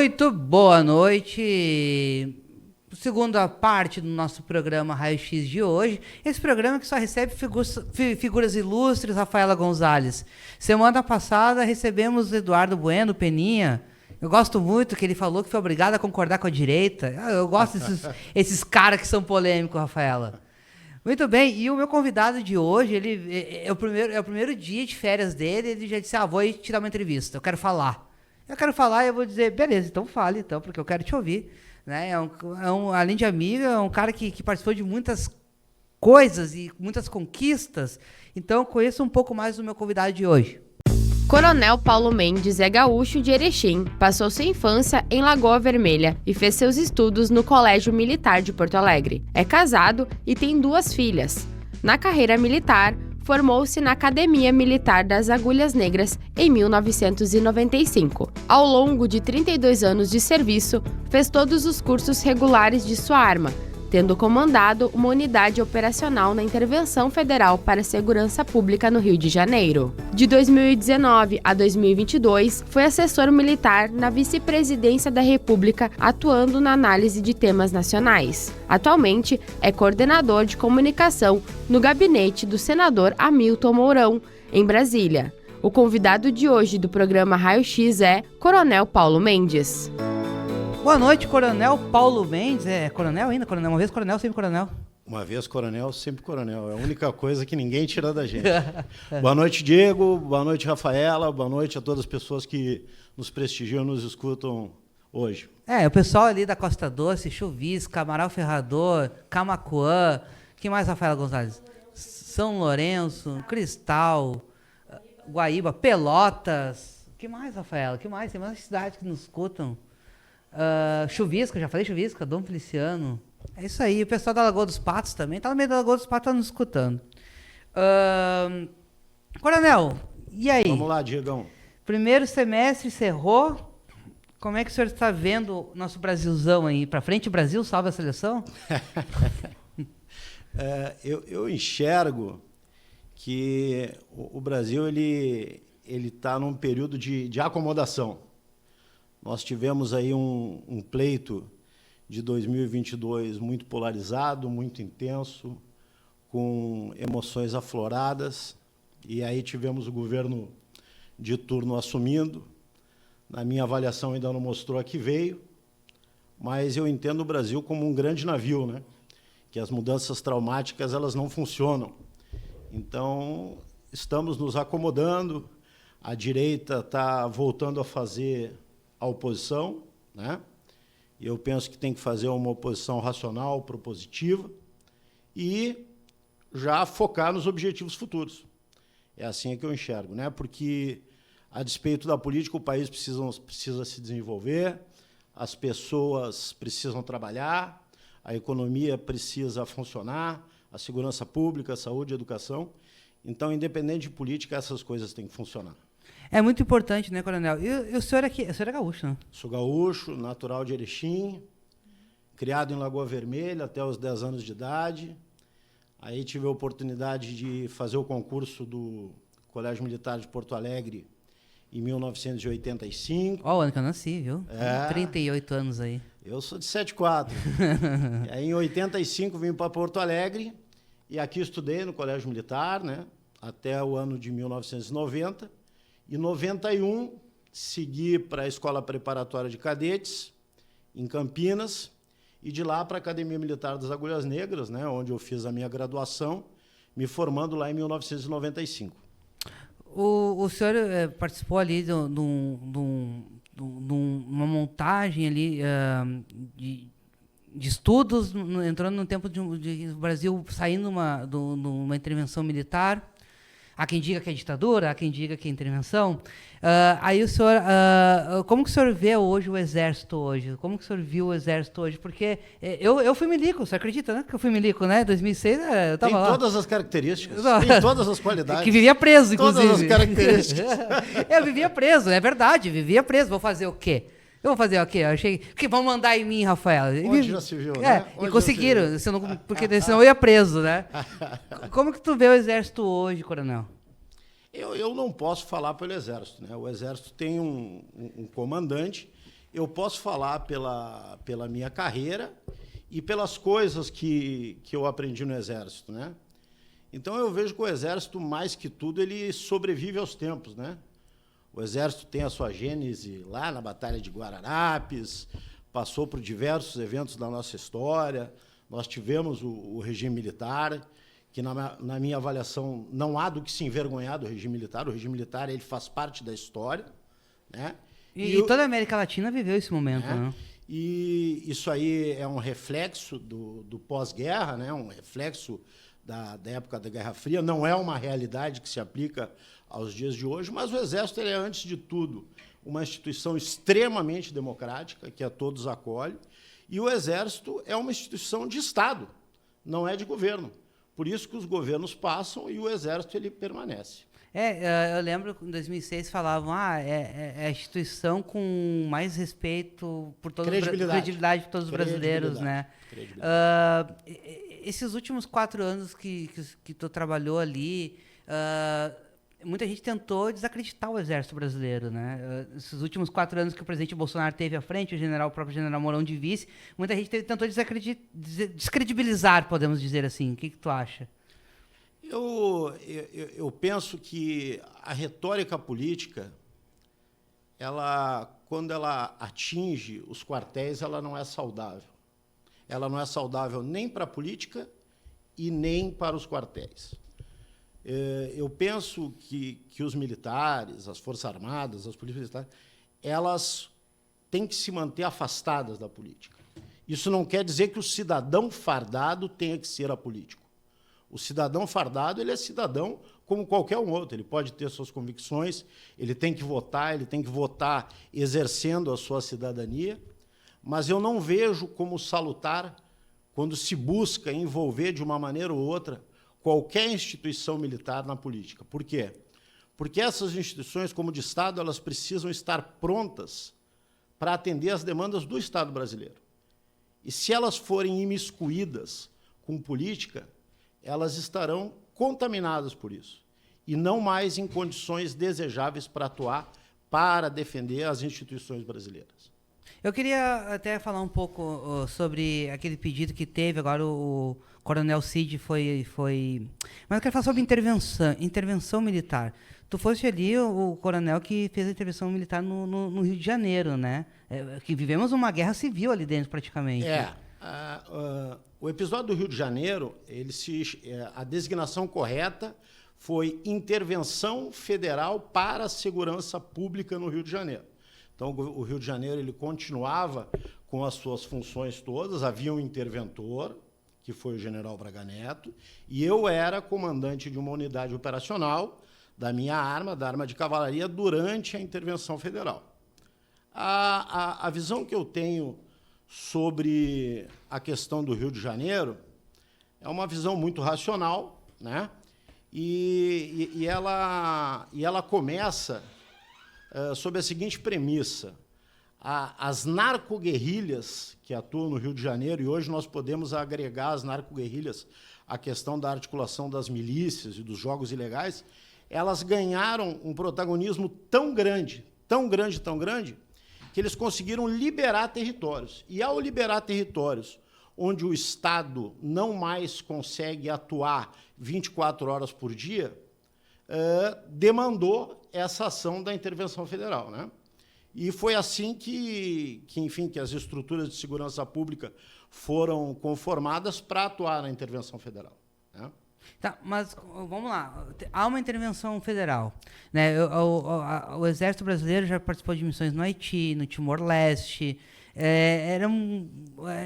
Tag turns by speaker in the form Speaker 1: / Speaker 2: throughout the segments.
Speaker 1: Muito boa noite. Segunda parte do nosso programa Raio X de hoje. Esse programa que só recebe figuras ilustres, Rafaela Gonzalez. Semana passada recebemos Eduardo Bueno, Peninha. Eu gosto muito que ele falou que foi obrigado a concordar com a direita. Eu gosto desses caras que são polêmicos, Rafaela. Muito bem, e o meu convidado de hoje, ele é o primeiro dia de férias dele, ele já disse, vou te dar uma entrevista, eu quero falar. E eu vou dizer, beleza, então fale, então, porque eu quero te ouvir. Né? Além de amigo, é um cara que participou de muitas coisas e muitas conquistas, então conheço um pouco mais do meu convidado de hoje.
Speaker 2: Coronel Paulo Mendes é gaúcho de Erechim, passou sua infância em Lagoa Vermelha e fez seus estudos no Colégio Militar de Porto Alegre. É casado e tem 2 filhas. Na carreira militar, formou-se na Academia Militar das Agulhas Negras em 1995. Ao longo de 32 anos de serviço, fez todos os cursos regulares de sua arma, tendo comandado uma unidade operacional na Intervenção Federal para a Segurança Pública no Rio de Janeiro. De 2019 a 2022, foi assessor militar na Vice-Presidência da República, atuando na análise de temas nacionais. Atualmente, é coordenador de comunicação no gabinete do senador Hamilton Mourão, em Brasília. O convidado de hoje do programa Raio X é Coronel Paulo Mendes.
Speaker 1: Boa noite, Coronel Paulo Mendes. É coronel ainda? Coronel, uma vez coronel, sempre coronel.
Speaker 3: Uma vez coronel, sempre coronel. É a única coisa que ninguém tira da gente. Boa noite, Diego. Boa noite, Rafaela. Boa noite a todas as pessoas que nos prestigiam e nos escutam hoje.
Speaker 1: O pessoal ali da Costa Doce, Chuvisca, Amaral Ferrador, Camaquã, que mais, Rafaela Gonzalez? São Lourenço, Cristal, Guaíba, Pelotas. Que mais, Rafaela? Que mais? Tem mais cidades que nos escutam. Chuvisca, já falei Chuvisca, Dom Feliciano. É isso aí, o pessoal da Lagoa dos Patos também, tá no meio da Lagoa dos Patos, tá nos escutando. Coronel, e aí?
Speaker 3: Vamos lá, Diegão.
Speaker 1: Primeiro semestre encerrou, como é que o senhor está vendo o nosso Brasilzão aí? Pra frente, Brasil, salve a seleção?
Speaker 3: Eu enxergo que o Brasil ele tá num período de acomodação. Nós tivemos aí um pleito de 2022 muito polarizado, muito intenso, com emoções afloradas, e aí tivemos o governo de turno assumindo. Na minha avaliação ainda não mostrou a que veio, mas eu entendo o Brasil como um grande navio, né? Que as mudanças traumáticas elas não funcionam. Então, estamos nos acomodando, a direita está voltando a fazer a oposição, né? E eu penso que tem que fazer uma oposição racional, propositiva e já focar nos objetivos futuros. É assim que eu enxergo, né? Porque, a despeito da política, o país precisa se desenvolver, as pessoas precisam trabalhar, a economia precisa funcionar, a segurança pública, a saúde, a educação. Então, independente de política, essas coisas têm que funcionar.
Speaker 1: É muito importante, né, Coronel? E o senhor aqui, o senhor é gaúcho, né?
Speaker 3: Sou gaúcho, natural de Erechim, criado em Lagoa Vermelha até os 10 anos de idade. Aí tive a oportunidade de fazer o concurso do Colégio Militar de Porto Alegre em 1985.
Speaker 1: Ó, o ano que eu nasci, viu? 38 anos aí.
Speaker 3: Eu sou de 74. E aí, em 85, vim para Porto Alegre e aqui estudei no Colégio Militar, né, até o ano de 1990. Em 91, segui para a Escola Preparatória de Cadetes, em Campinas, e de lá para a Academia Militar das Agulhas Negras, né, onde eu fiz a minha graduação, me formando lá em 1995.
Speaker 1: O senhor participou ali de uma montagem ali de estudos, entrando no tempo de o Brasil saindo de uma intervenção militar. Há quem diga que é ditadura, há quem diga que é intervenção. Aí o senhor, como que o senhor vê hoje o Exército hoje? Como que o senhor viu o Exército hoje? Porque eu fui milico, você acredita, né? Que eu fui milico, né? 2006 eu estava lá.
Speaker 3: Tem todas as características, tem todas as qualidades.
Speaker 1: Que vivia preso, inclusive.
Speaker 3: Todas as características.
Speaker 1: Eu vivia preso, é verdade, vivia preso. Vou fazer o quê? Eu vou fazer o quê? Eu achei que vão mandar em mim, Rafael.
Speaker 3: Onde já se viu, né?
Speaker 1: E conseguiram, porque senão eu ia preso, né? Como que tu vê o Exército hoje, Coronel?
Speaker 3: Eu não posso falar pelo Exército, né? O Exército tem um comandante eu posso falar pela minha carreira e pelas coisas que eu aprendi no Exército, né? Então, eu vejo que o Exército, mais que tudo, ele sobrevive aos tempos, né? O Exército tem a sua gênese lá na Batalha de Guararapes, passou por diversos eventos da nossa história. Nós tivemos o regime militar, que, na minha avaliação, não há do que se envergonhar do regime militar. O regime militar ele faz parte da história, né?
Speaker 1: E toda a América Latina viveu esse momento, né?
Speaker 3: E isso aí é um reflexo do pós-guerra, né? Um reflexo da época da Guerra Fria. Não é uma realidade que se aplica aos dias de hoje, mas o Exército ele é, antes de tudo, uma instituição extremamente democrática, que a todos acolhe, e o Exército é uma instituição de Estado, não é de governo. Por isso que os governos passam e o Exército ele permanece.
Speaker 1: Eu lembro que em 2006 falavam, é a instituição com mais respeito por todos credibilidade por todos os brasileiros, né? Esses últimos 4 anos que tu trabalhou ali, muita gente tentou desacreditar o Exército brasileiro, né? Esses últimos 4 anos que o presidente Bolsonaro teve à frente, o próprio general Mourão de vice, muita gente tentou descredibilizar, podemos dizer assim. O que tu acha?
Speaker 3: Eu penso que a retórica política, quando ela atinge os quartéis, ela não é saudável. Ela não é saudável nem para a política e nem para os quartéis. Eu penso que os militares, as Forças Armadas, as polícias militares, elas têm que se manter afastadas da política. Isso não quer dizer que o cidadão fardado tenha que ser apolítico. O cidadão fardado ele é cidadão como qualquer um outro. Ele pode ter suas convicções, ele tem que votar exercendo a sua cidadania, mas eu não vejo como salutar quando se busca envolver de uma maneira ou outra qualquer instituição militar na política. Por quê? Porque essas instituições, como de Estado, elas precisam estar prontas para atender às demandas do Estado brasileiro. E se elas forem imiscuídas com política, elas estarão contaminadas por isso e não mais em condições desejáveis para atuar para defender as instituições brasileiras.
Speaker 1: Eu queria até falar um pouco sobre aquele pedido que teve, agora o Coronel Cid foi... Mas eu quero falar sobre intervenção militar. Tu foste ali o coronel que fez a intervenção militar no Rio de Janeiro, né? Que vivemos uma guerra civil ali dentro, praticamente.
Speaker 3: O episódio do Rio de Janeiro, a designação correta foi Intervenção Federal para a Segurança Pública no Rio de Janeiro. Então, o Rio de Janeiro ele continuava com as suas funções todas, havia um interventor, que foi o general Braga Neto, e eu era comandante de uma unidade operacional da minha arma, da arma de cavalaria, durante a intervenção federal. A visão que eu tenho sobre a questão do Rio de Janeiro é uma visão muito racional, né? E ela começa sob a seguinte premissa: as narcoguerrilhas que atuam no Rio de Janeiro, e hoje nós podemos agregar as narcoguerrilhas à questão da articulação das milícias e dos jogos ilegais, elas ganharam um protagonismo tão grande, que eles conseguiram liberar territórios. E, ao liberar territórios onde o Estado não mais consegue atuar 24 horas por dia, demandou essa ação da intervenção federal, né? E foi assim que as estruturas de segurança pública foram conformadas para atuar na intervenção federal, né?
Speaker 1: Tá, mas vamos lá. Há uma intervenção federal, né? O Exército Brasileiro já participou de missões no Haiti, no Timor-Leste.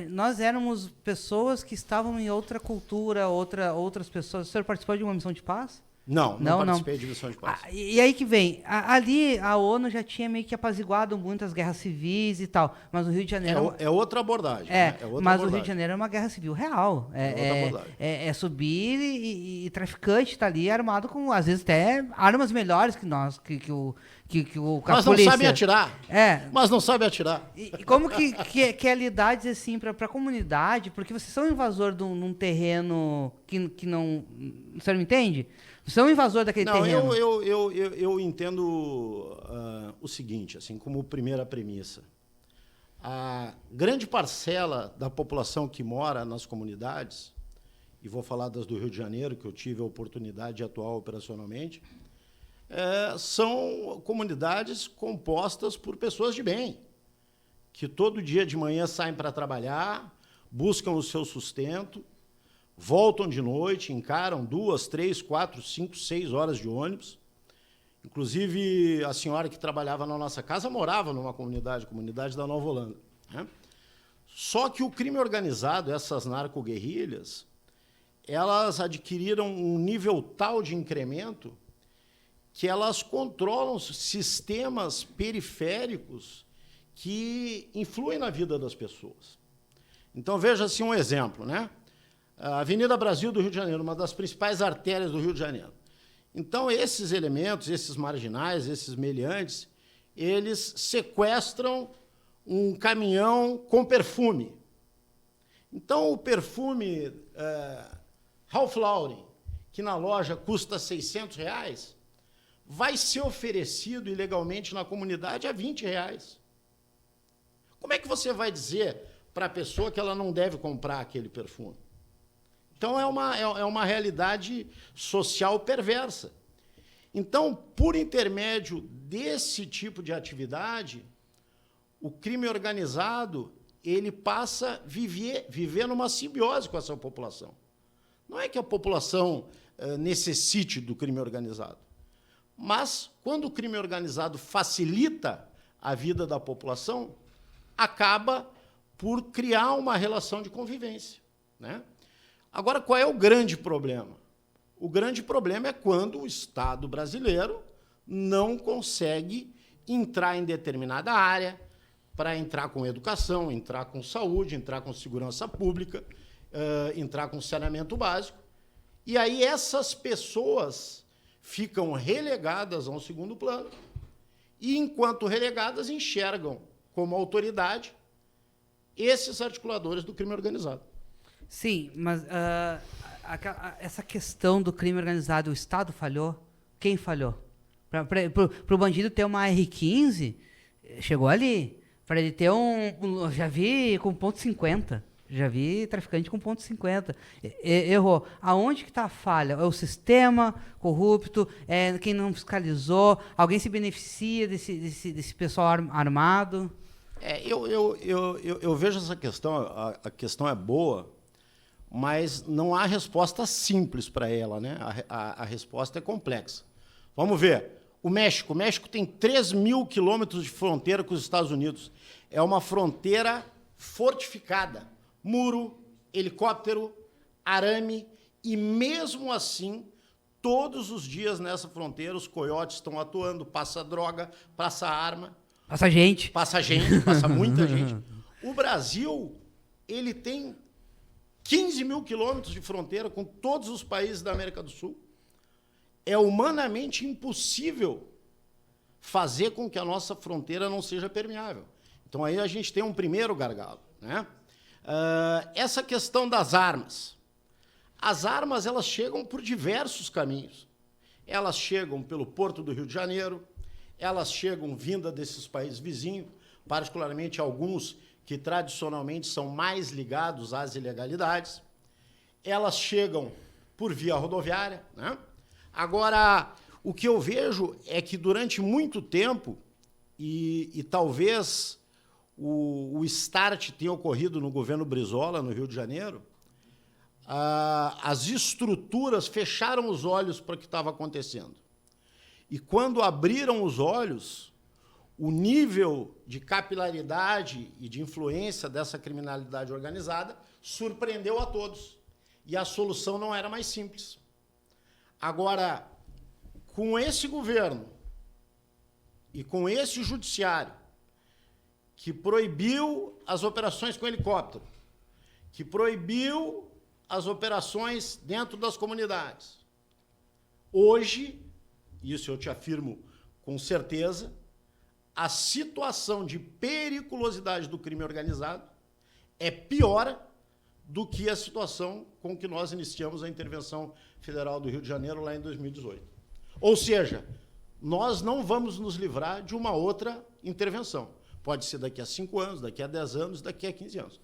Speaker 1: Nós éramos pessoas que estavam em outra cultura, outras pessoas. O senhor participou de uma missão de paz?
Speaker 3: Não participei de missão de paz.
Speaker 1: E aí que vem, ali a ONU já tinha meio que apaziguado muitas guerras civis e tal, mas o Rio de Janeiro...
Speaker 3: É outra abordagem. Né?
Speaker 1: O Rio de Janeiro é uma guerra civil real. É subir e traficante tá ali armado com, às vezes, até armas melhores que nós, que
Speaker 3: mas não sabem atirar. Mas não sabem atirar.
Speaker 1: E como que é lidar, dizer assim, para a comunidade, porque vocês são invasor de um terreno que não... O senhor me entende? Você é um invasor daquele terreno.
Speaker 3: Eu entendo o seguinte, assim, como primeira premissa. a grande parcela da população que mora nas comunidades, e vou falar das do Rio de Janeiro, que eu tive a oportunidade de atuar operacionalmente, são comunidades compostas por pessoas de bem, que todo dia de manhã saem para trabalhar, buscam o seu sustento, voltam de noite, encaram 2, 3, 4, 5, 6 horas de ônibus. Inclusive, a senhora que trabalhava na nossa casa morava numa comunidade da Nova Holanda, né? Só que o crime organizado, essas narcoguerrilhas, elas adquiriram um nível tal de incremento que elas controlam sistemas periféricos que influem na vida das pessoas. Então, veja-se um exemplo, né? A Avenida Brasil do Rio de Janeiro, uma das principais artérias do Rio de Janeiro. Então, esses elementos, esses marginais, esses meliantes, eles sequestram um caminhão com perfume. Então, o perfume Ralph Lauren, que na loja custa R$600, vai ser oferecido ilegalmente na comunidade a R$20. Como é que você vai dizer para a pessoa que ela não deve comprar aquele perfume? Então, é uma realidade social perversa. Então, por intermédio desse tipo de atividade, o crime organizado ele passa a viver numa simbiose com essa população. Não é que a população necessite do crime organizado, mas, quando o crime organizado facilita a vida da população, acaba por criar uma relação de convivência, né? Agora, qual é o grande problema? O grande problema é quando o Estado brasileiro não consegue entrar em determinada área para entrar com educação, entrar com saúde, entrar com segurança pública, entrar com saneamento básico. E aí essas pessoas ficam relegadas a um segundo plano e, enquanto relegadas, enxergam como autoridade esses articuladores do crime organizado.
Speaker 1: Sim, mas essa questão do crime organizado, o Estado falhou? Quem falhou? Para o bandido ter uma R15, chegou ali. Para ele ter já vi com .50. Já vi traficante com .50. Errou. Aonde que está a falha? É o sistema corrupto? É quem não fiscalizou? Alguém se beneficia desse pessoal armado?
Speaker 3: Eu vejo essa questão, a questão é boa, mas não há resposta simples para ela, né? A resposta é complexa. Vamos ver. O México tem 3.000 quilômetros de fronteira com os Estados Unidos. É uma fronteira fortificada. Muro, helicóptero, arame, e mesmo assim, todos os dias nessa fronteira, os coiotes estão atuando, passa droga, passa arma.
Speaker 1: Passa gente.
Speaker 3: Passa muita gente. O Brasil, ele tem 15.000 quilômetros de fronteira com todos os países da América do Sul. É humanamente impossível fazer com que a nossa fronteira não seja permeável. Então, aí a gente tem um primeiro gargalo, né? Essa questão das armas. As armas, elas chegam por diversos caminhos. Elas chegam pelo Porto do Rio de Janeiro, elas chegam vinda desses países vizinhos, particularmente alguns que tradicionalmente são mais ligados às ilegalidades. Elas chegam por via rodoviária, né? Agora, o que eu vejo é que durante muito tempo, e talvez o start tenha ocorrido no governo Brizola, no Rio de Janeiro, as estruturas fecharam os olhos para o que estava acontecendo. E quando abriram os olhos, o nível de capilaridade e de influência dessa criminalidade organizada surpreendeu a todos. E a solução não era mais simples. Agora, com esse governo e com esse judiciário que proibiu as operações com helicóptero, que proibiu as operações dentro das comunidades, hoje, isso eu te afirmo com certeza, a situação de periculosidade do crime organizado é pior do que a situação com que nós iniciamos a intervenção federal do Rio de Janeiro lá em 2018. Ou seja, nós não vamos nos livrar de uma outra intervenção, Pode ser daqui a 5 anos, daqui a 10 anos, daqui a 15 anos.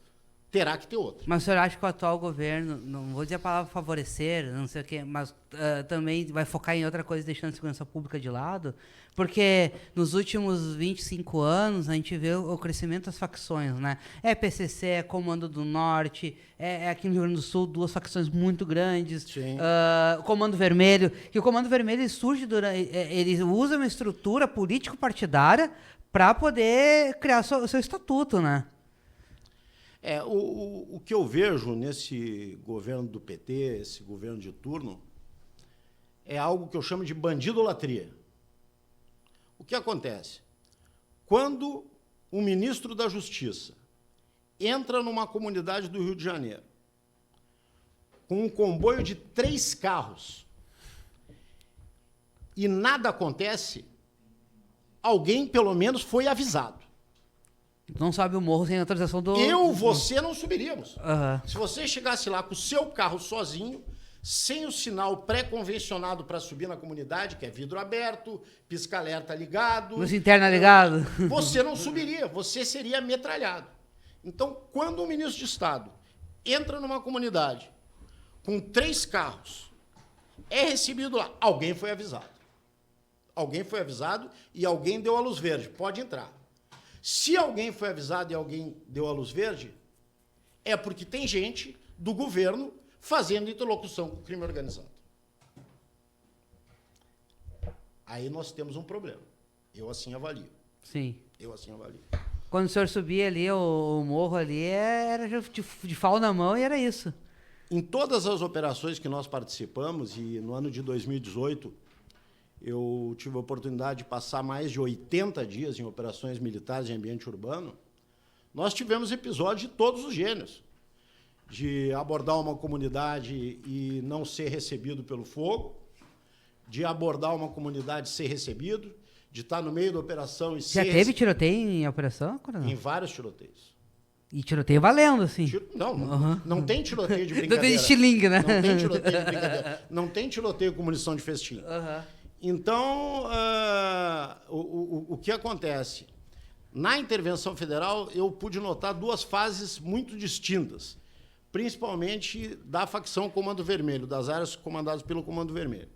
Speaker 3: Terá que ter outro.
Speaker 1: Mas o senhor acha que o atual governo, não vou dizer a palavra favorecer, não sei o quê, mas também vai focar em outra coisa, deixando a segurança pública de lado? Porque nos últimos 25 anos a gente vê o crescimento das facções, né? É PCC, é Comando do Norte, é aqui no Rio Grande do Sul, 2 facções muito grandes.
Speaker 3: Sim.
Speaker 1: O Comando Vermelho, que o Comando Vermelho ele surge durante, ele usa uma estrutura político-partidária para poder criar o seu estatuto, né?
Speaker 3: O que eu vejo nesse governo do PT, esse governo de turno, é algo que eu chamo de bandidolatria. O que acontece? Quando o ministro da Justiça entra numa comunidade do Rio de Janeiro com um comboio de 3 carros e nada acontece, alguém, pelo menos, foi avisado.
Speaker 1: Não sobe o morro sem autorização do...
Speaker 3: Você não subiríamos.
Speaker 1: Uhum.
Speaker 3: Se você chegasse lá com o seu carro sozinho, sem o sinal pré-convencionado para subir na comunidade, que é vidro aberto, pisca-alerta ligado...
Speaker 1: Luz interna ligado.
Speaker 3: Você não subiria, você seria metralhado. Então, quando um ministro de Estado entra numa comunidade com 3 carros, é recebido lá, alguém foi avisado. Alguém foi avisado e alguém deu a luz verde, pode entrar. Se alguém foi avisado e alguém deu a luz verde, é porque tem gente do governo fazendo interlocução com o crime organizado. Aí nós temos um problema. Eu assim avalio.
Speaker 1: Sim.
Speaker 3: Eu assim avalio.
Speaker 1: Quando o senhor subia ali, o morro ali, era de pau na mão e era isso.
Speaker 3: Em todas as operações que nós participamos, e no ano de 2018, eu tive a oportunidade de passar mais de 80 dias em operações militares em ambiente urbano, nós tivemos episódios de todos os gêneros. De abordar uma comunidade e não ser recebido pelo fogo, de abordar uma comunidade e ser recebido, de estar no meio da operação e ser...
Speaker 1: Já teve tiroteio em operação, coronel?
Speaker 3: Em vários tiroteios.
Speaker 1: E tiroteio valendo, assim?
Speaker 3: Não tem tiroteio de brincadeira.
Speaker 1: Não tem estilingue, né?
Speaker 3: Não tem tiroteio de brincadeira. Não tem tiroteio com munição de festim. Então, o que acontece? Na intervenção federal, eu pude notar 2 fases muito distintas, principalmente da facção Comando Vermelho, das áreas comandadas pelo Comando Vermelho.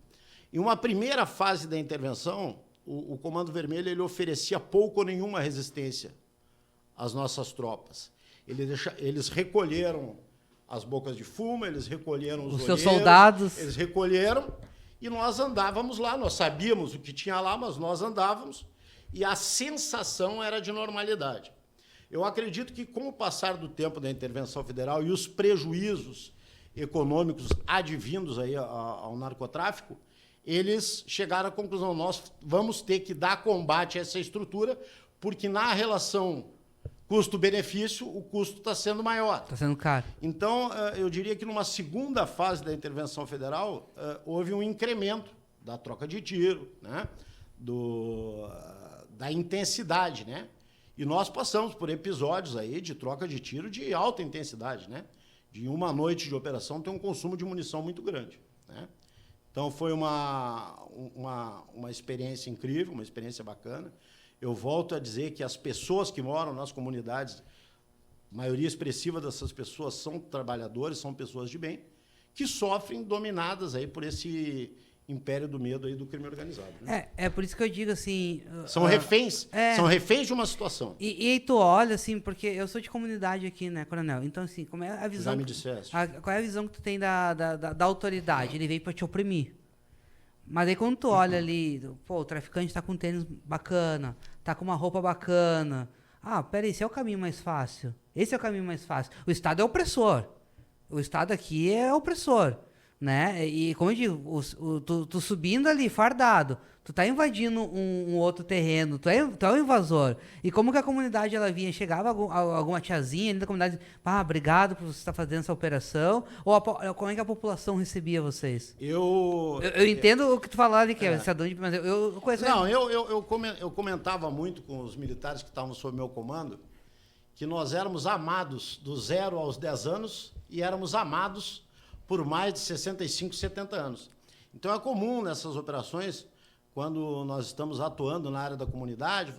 Speaker 3: Em uma primeira fase da intervenção, o Comando Vermelho ele oferecia pouco ou nenhuma resistência às nossas tropas. Eles recolheram as bocas de fumo, eles recolheram os
Speaker 1: seus soldados.
Speaker 3: Eles recolheram e nós andávamos lá. Nós sabíamos o que tinha lá, mas nós andávamos e a sensação era de normalidade. Eu acredito que, com o passar do tempo da intervenção federal e os prejuízos econômicos advindos aí ao narcotráfico, eles chegaram à conclusão: nós vamos ter que dar combate a essa estrutura, porque na relação custo-benefício, o custo está sendo maior.
Speaker 1: Está sendo caro.
Speaker 3: Então, eu diria que numa segunda fase da intervenção federal, houve um incremento da troca de tiro, né? Da intensidade, né? E nós passamos por episódios aí de troca de tiro de alta intensidade, né? De uma noite de operação ter um consumo de munição muito grande, né? Então, foi uma experiência incrível, uma experiência bacana. Eu volto a dizer que as pessoas que moram nas comunidades, a maioria expressiva dessas pessoas são trabalhadores, são pessoas de bem, que sofrem dominadas aí por esse império do medo aí do crime organizado. Né?
Speaker 1: É por isso que eu digo assim...
Speaker 3: São reféns, são reféns de uma situação.
Speaker 1: E aí tu olha assim, porque eu sou de comunidade aqui, né, coronel? Então, assim, como é a visão...
Speaker 3: Já me disseste.
Speaker 1: Qual é a visão que tu tem da autoridade? Ele veio para te oprimir. Mas aí quando tu olha ali, pô, o traficante tá com um tênis bacana, tá com uma roupa bacana. Ah, peraí, esse é o caminho mais fácil. Esse é o caminho mais fácil. O Estado é opressor. O Estado aqui é opressor, né? E como eu digo, tu subindo ali, fardado, tu tá invadindo um outro terreno, tu é um invasor. E como que a comunidade ela vinha? Chegava alguma tiazinha ali da comunidade, obrigado por você estar fazendo essa operação, ou como é que a população recebia vocês? Eu entendo o que tu falava ali, que é cidadão de... Mas eu conheço...
Speaker 3: Não, eu comentava muito com os militares que estavam sob meu comando, que nós éramos amados do 0 aos 10 anos e éramos amados por mais de 65, 70 anos. Então, é comum nessas operações, quando nós estamos atuando na área da comunidade,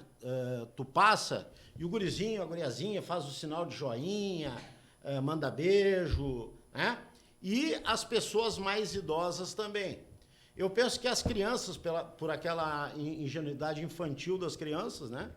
Speaker 3: tu passa e o gurizinho, a guriazinha faz o sinal de joinha, manda beijo, né? E as pessoas mais idosas também. Eu penso que as crianças, por aquela ingenuidade infantil das crianças, né?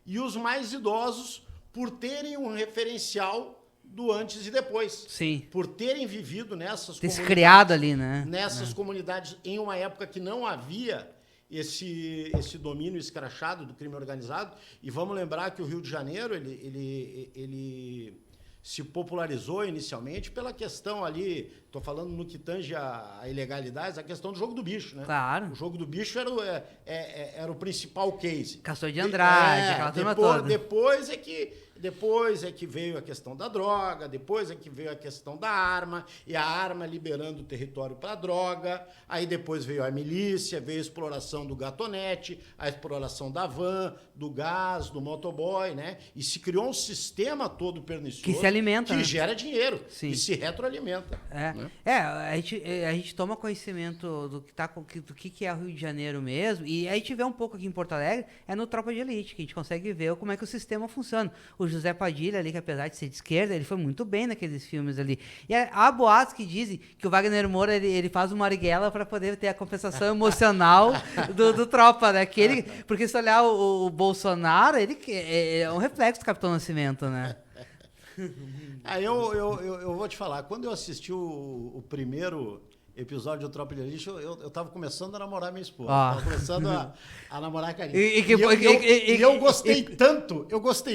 Speaker 3: E os mais idosos, por terem um referencial do antes e depois.
Speaker 1: Sim.
Speaker 3: Por terem vivido nessas
Speaker 1: Ter se
Speaker 3: comunidades.
Speaker 1: criado ali, né?
Speaker 3: Nessas comunidades, em uma época que não havia esse domínio escrachado do crime organizado. E vamos lembrar que o Rio de Janeiro, ele se popularizou inicialmente pela questão ali, estou falando no que tange a ilegalidades, a questão do jogo do bicho, né?
Speaker 1: Claro.
Speaker 3: O jogo do bicho era o principal case.
Speaker 1: Castor de Andrade, aquela turma toda.
Speaker 3: Depois é que veio a questão da droga, depois é que veio a questão da arma, e a arma liberando o território para a droga, aí depois veio a milícia, veio a exploração do gatonete, a exploração da van, do gás, do motoboy, né? E se criou um sistema todo pernicioso
Speaker 1: que se alimenta,
Speaker 3: que
Speaker 1: né?
Speaker 3: gera dinheiro,
Speaker 1: Sim.
Speaker 3: e se retroalimenta. Né?
Speaker 1: A gente toma conhecimento do que é o Rio de Janeiro mesmo, e a gente vê um pouco aqui em Porto Alegre, no Tropa de Elite, que a gente consegue ver como é que o sistema funciona. O José Padilha ali, que apesar de ser de esquerda, ele foi muito bem naqueles filmes ali. E há boatos que dizem que o Wagner Moura, ele faz uma marighella para poder ter a compensação emocional do Tropa, né? Porque se olhar o Bolsonaro, ele é um reflexo do Capitão Nascimento, né?
Speaker 3: Eu vou te falar, quando eu assisti o primeiro episódio do Tropa de Elite, eu tava começando a namorar minha esposa. Tava começando a namorar a Karine. E eu gostei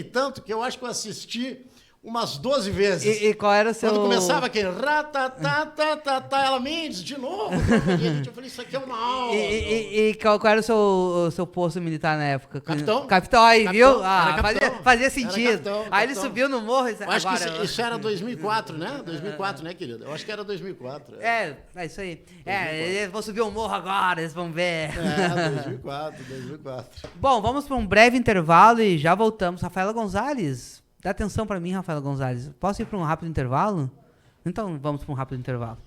Speaker 3: tanto que eu acho que eu assisti umas 12 vezes.
Speaker 1: E qual era o seu...
Speaker 3: Quando começava aquele ela Mendes, de novo. Eu falei, isso aqui é uma aula.
Speaker 1: E qual era o seu posto militar na época?
Speaker 3: Capitão.
Speaker 1: Capitão, aí,
Speaker 3: Capitão,
Speaker 1: viu? Fazia sentido.
Speaker 3: Capitão.
Speaker 1: Aí ele subiu no morro e...
Speaker 3: Eu acho que isso era 2004, né? 2004, né, querido? Eu acho que era 2004.
Speaker 1: É isso aí. Eles vão subir o morro agora, eles vão ver.
Speaker 3: 2004.
Speaker 1: Bom, vamos para um breve intervalo e já voltamos. Rafaela Gonzalez, dá atenção para mim, Rafaela Gonzalez. Posso ir para um rápido intervalo? Então vamos para um rápido intervalo.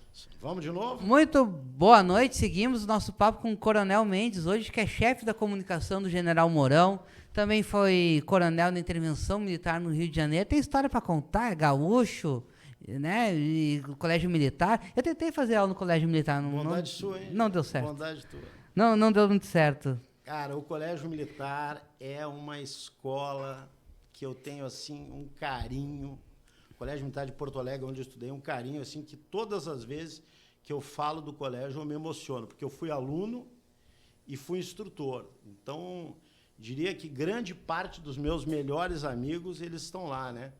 Speaker 3: Vamos de novo?
Speaker 1: Muito boa noite. Seguimos o nosso papo com o Coronel Mendes, hoje que é chefe da comunicação do General Mourão. Também foi coronel na intervenção militar no Rio de Janeiro. Tem história para contar, é gaúcho, né? E colégio militar. Eu tentei fazer aula no colégio militar.
Speaker 3: Bondade sua, hein?
Speaker 1: Não deu certo.
Speaker 3: Bondade tua.
Speaker 1: Não deu muito certo.
Speaker 3: Cara, o colégio militar é uma escola que eu tenho, assim, um carinho. O Colégio Militar de Porto Alegre, onde eu estudei, um carinho, assim, que todas as vezes que eu falo do colégio eu me emociono, porque eu fui aluno e fui instrutor. Então, diria que grande parte dos meus melhores amigos, eles estão lá, né?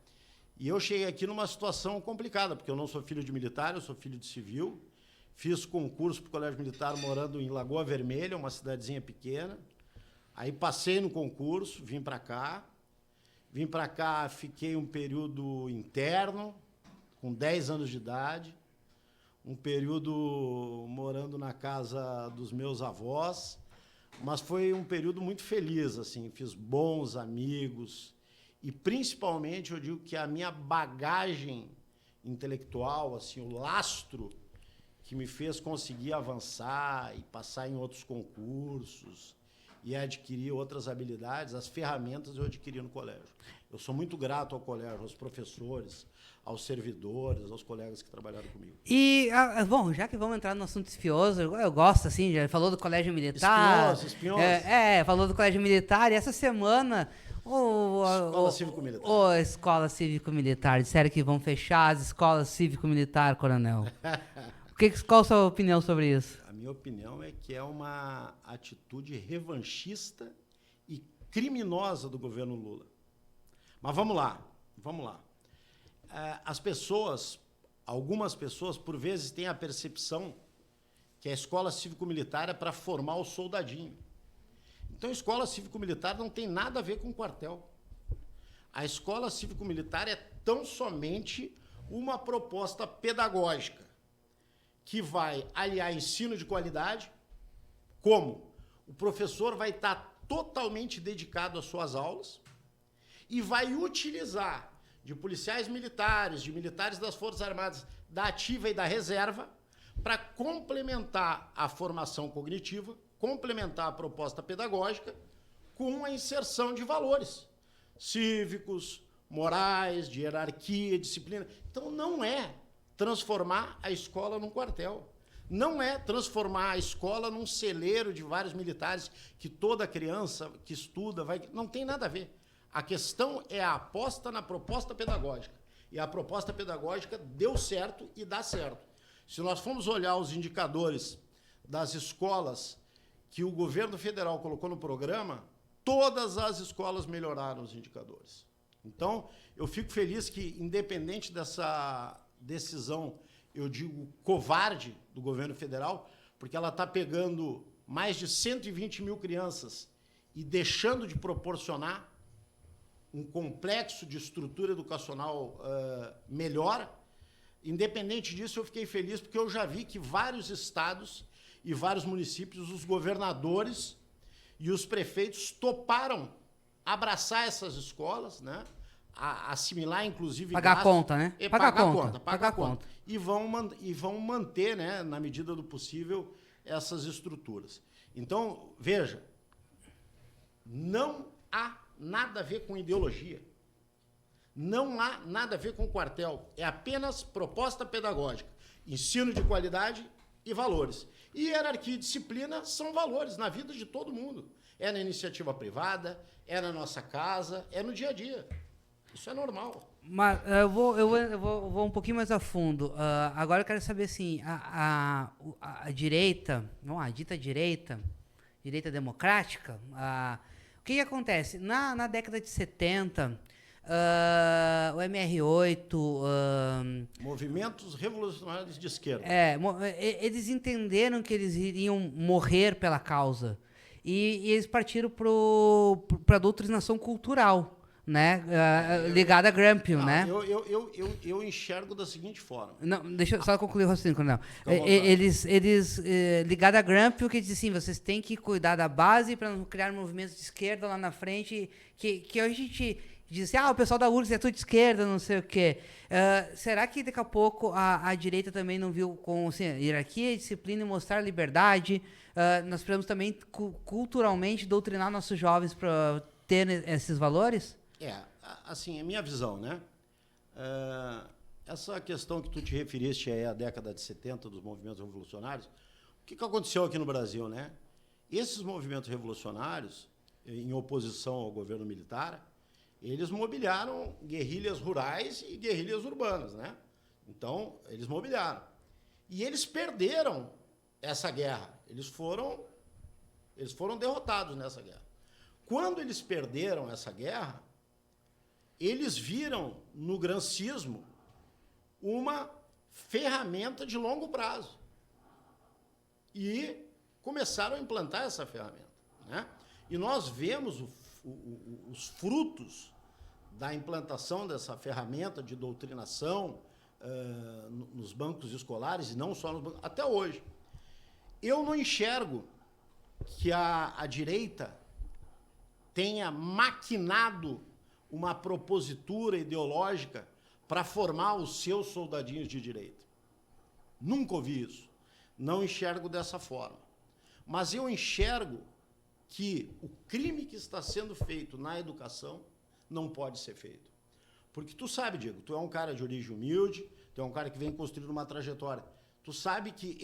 Speaker 3: E eu cheguei aqui numa situação complicada, porque eu não sou filho de militar, eu sou filho de civil. Fiz concurso para o Colégio Militar morando em Lagoa Vermelha, uma cidadezinha pequena. Aí passei no concurso, vim para cá. Vim para cá, fiquei um período interno, com 10 anos de idade. Um período morando na casa dos meus avós. Mas foi um período muito feliz, assim. Fiz bons amigos. E, principalmente, eu digo que a minha bagagem intelectual, assim, o lastro que me fez conseguir avançar e passar em outros concursos e adquirir outras habilidades, as ferramentas eu adquiri no colégio. Eu sou muito grato ao colégio, aos professores, aos servidores, aos colegas que trabalharam comigo.
Speaker 1: E, bom, já que vamos entrar no assunto espinhoso, eu gosto, assim, já falou do colégio militar.
Speaker 3: Espinhoso.
Speaker 1: Falou do colégio militar, e essa semana...
Speaker 3: Escola Cívico-Militar.
Speaker 1: Escola Cívico-Militar. Disseram que vão fechar as escolas Cívico-Militar, coronel. Qual a sua opinião sobre isso?
Speaker 3: A minha opinião é que é uma atitude revanchista e criminosa do governo Lula. Mas vamos lá. As pessoas, algumas pessoas, por vezes, têm a percepção que a escola cívico-militar é para formar o soldadinho. Então, a escola cívico-militar não tem nada a ver com quartel. A escola cívico-militar é tão somente uma proposta pedagógica que vai aliar ensino de qualidade, como o professor vai estar totalmente dedicado às suas aulas e vai utilizar de policiais militares, de militares das Forças Armadas, da ativa e da reserva, para complementar a formação cognitiva complementar a proposta pedagógica com a inserção de valores cívicos, morais, de hierarquia, disciplina. Então, não é transformar a escola num quartel. Não é transformar a escola num celeiro de vários militares que toda criança que estuda vai... Não tem nada a ver. A questão é a aposta na proposta pedagógica. E a proposta pedagógica deu certo e dá certo. Se nós formos olhar os indicadores das escolas que o governo federal colocou no programa, todas as escolas melhoraram os indicadores. Então, eu fico feliz que, independente dessa decisão, eu digo, covarde do governo federal, porque ela está pegando mais de 120 mil crianças e deixando de proporcionar um complexo de estrutura educacional melhor. Independente disso, eu fiquei feliz porque eu já vi que vários estados e vários municípios, os governadores e os prefeitos toparam abraçar essas escolas, né? Assimilar, inclusive...
Speaker 1: Pagar a conta, né?
Speaker 3: Pagar a conta. E vão manter, né, na medida do possível, essas estruturas. Então, veja, não há nada a ver com ideologia. Não há nada a ver com quartel. É apenas proposta pedagógica, ensino de qualidade e valores. E hierarquia e disciplina são valores na vida de todo mundo. É na iniciativa privada, é na nossa casa, é no dia a dia. Isso é normal.
Speaker 1: Mas eu vou um pouquinho mais a fundo. Agora eu quero saber, assim, a direita, a dita direita democrática, o que acontece? Na década de 70, o MR8...
Speaker 3: movimentos revolucionários de esquerda.
Speaker 1: Eles entenderam que eles iriam morrer pela causa. E eles partiram para a doutrinação cultural, né? Ligada a Gramsci, né?
Speaker 3: Eu enxergo da seguinte forma.
Speaker 1: Não, deixa eu só concluir o raciocínio, Coronel. Eles ligado a Gramsci, o que diz assim, vocês têm que cuidar da base para não criar movimentos de esquerda lá na frente, que hoje a gente diz assim, o pessoal da URGS é tudo de esquerda, não sei o quê. Será que daqui a pouco a direita também não viu com assim, hierarquia, disciplina e mostrar liberdade? Nós precisamos também culturalmente doutrinar nossos jovens para ter esses valores?
Speaker 3: Assim, é minha visão, né? Essa questão que tu te referiste aí à década de 70 dos movimentos revolucionários, o que aconteceu aqui no Brasil, né? Esses movimentos revolucionários, em oposição ao governo militar, eles mobiliaram guerrilhas rurais e guerrilhas urbanas, né? Então, eles mobiliaram. E eles perderam essa guerra. Eles foram derrotados nessa guerra. Quando eles perderam essa guerra, eles viram no gramscismo uma ferramenta de longo prazo. E começaram a implantar essa ferramenta, né? E nós vemos os frutos da implantação dessa ferramenta de doutrinação nos bancos escolares, e não só nos bancos, até hoje. Eu não enxergo que a direita tenha maquinado uma propositura ideológica para formar os seus soldadinhos de direita. Nunca ouvi isso. Não enxergo dessa forma. Mas eu enxergo que o crime que está sendo feito na educação não pode ser feito. Porque tu sabe, Diego, tu é um cara de origem humilde, tu é um cara que vem construindo uma trajetória. Tu sabe que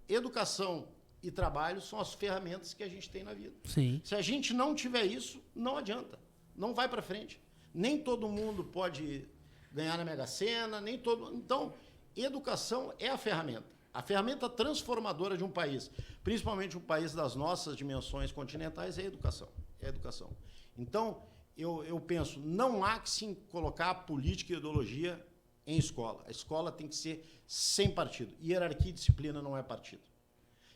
Speaker 3: educação e trabalho são as ferramentas que a gente tem na vida.
Speaker 1: Sim.
Speaker 3: Se a gente não tiver isso, não adianta. Não vai para frente. Nem todo mundo pode ganhar na Mega Sena, nem todo... Então, educação é a ferramenta transformadora de um país, principalmente um país das nossas dimensões continentais, é a educação. Então, eu penso, não há que se colocar política e ideologia em escola. A escola tem que ser sem partido. Hierarquia e disciplina não é partido.